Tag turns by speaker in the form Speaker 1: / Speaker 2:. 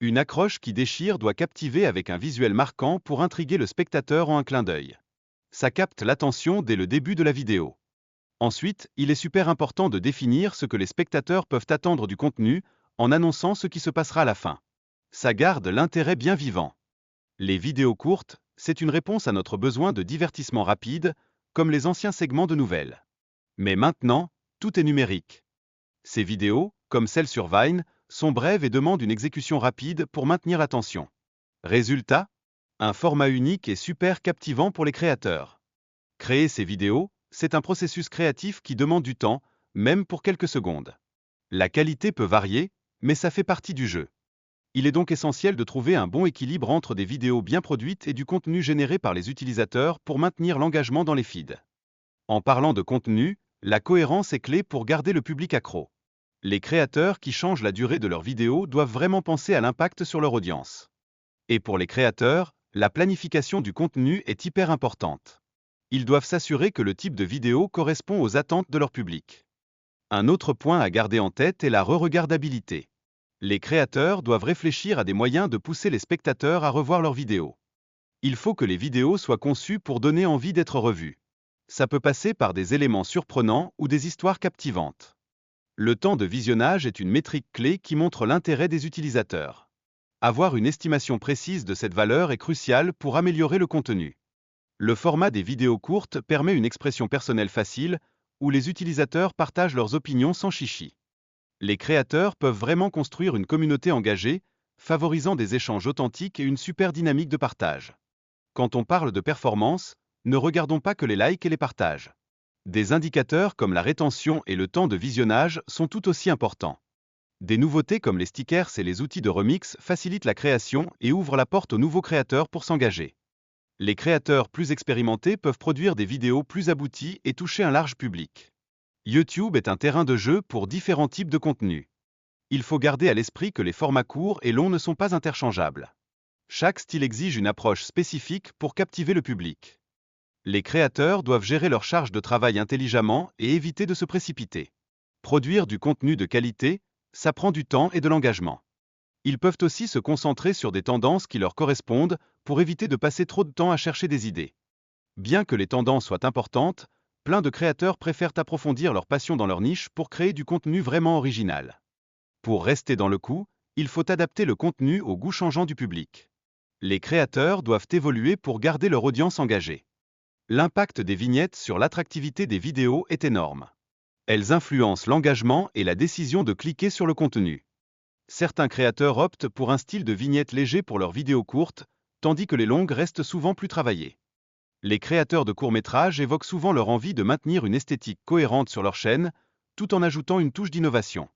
Speaker 1: Une accroche qui déchire doit captiver avec un visuel marquant pour intriguer le spectateur en un clin d'œil. Ça capte l'attention dès le début de la vidéo. Ensuite, il est super important de définir ce que les spectateurs peuvent attendre du contenu en annonçant ce qui se passera à la fin. Ça garde l'intérêt bien vivant. Les vidéos courtes, c'est une réponse à notre besoin de divertissement rapide, comme les anciens segments de nouvelles. Mais maintenant, tout est numérique. Ces vidéos, comme celles sur Vine, sont brèves et demandent une exécution rapide pour maintenir l'attention. Résultat, un format unique et super captivant pour les créateurs. Créer ces vidéos, c'est un processus créatif qui demande du temps, même pour quelques secondes. La qualité peut varier, mais ça fait partie du jeu. Il est donc essentiel de trouver un bon équilibre entre des vidéos bien produites et du contenu généré par les utilisateurs pour maintenir l'engagement dans les feeds. En parlant de contenu, la cohérence est clé pour garder le public accro. Les créateurs qui changent la durée de leurs vidéos doivent vraiment penser à l'impact sur leur audience. Et pour les créateurs, la planification du contenu est hyper importante. Ils doivent s'assurer que le type de vidéo correspond aux attentes de leur public. Un autre point à garder en tête est la re-regardabilité. Les créateurs doivent réfléchir à des moyens de pousser les spectateurs à revoir leurs vidéos. Il faut que les vidéos soient conçues pour donner envie d'être revues. Ça peut passer par des éléments surprenants ou des histoires captivantes. Le temps de visionnage est une métrique clé qui montre l'intérêt des utilisateurs. Avoir une estimation précise de cette valeur est crucial pour améliorer le contenu. Le format des vidéos courtes permet une expression personnelle facile, où les utilisateurs partagent leurs opinions sans chichi. Les créateurs peuvent vraiment construire une communauté engagée, favorisant des échanges authentiques et une super dynamique de partage. Quand on parle de performance, ne regardons pas que les likes et les partages. Des indicateurs comme la rétention et le temps de visionnage sont tout aussi importants. Des nouveautés comme les stickers et les outils de remix facilitent la création et ouvrent la porte aux nouveaux créateurs pour s'engager. Les créateurs plus expérimentés peuvent produire des vidéos plus abouties et toucher un large public. YouTube est un terrain de jeu pour différents types de contenus. Il faut garder à l'esprit que les formats courts et longs ne sont pas interchangeables. Chaque style exige une approche spécifique pour captiver le public. Les créateurs doivent gérer leur charge de travail intelligemment et éviter de se précipiter. Produire du contenu de qualité, ça prend du temps et de l'engagement. Ils peuvent aussi se concentrer sur des tendances qui leur correspondent pour éviter de passer trop de temps à chercher des idées. Bien que les tendances soient importantes, plein de créateurs préfèrent approfondir leur passion dans leur niche pour créer du contenu vraiment original. Pour rester dans le coup, il faut adapter le contenu au goût changeant du public. Les créateurs doivent évoluer pour garder leur audience engagée. L'impact des vignettes sur l'attractivité des vidéos est énorme. Elles influencent l'engagement et la décision de cliquer sur le contenu. Certains créateurs optent pour un style de vignette léger pour leurs vidéos courtes, tandis que les longues restent souvent plus travaillées. Les créateurs de courts-métrages évoquent souvent leur envie de maintenir une esthétique cohérente sur leur chaîne, tout en ajoutant une touche d'innovation.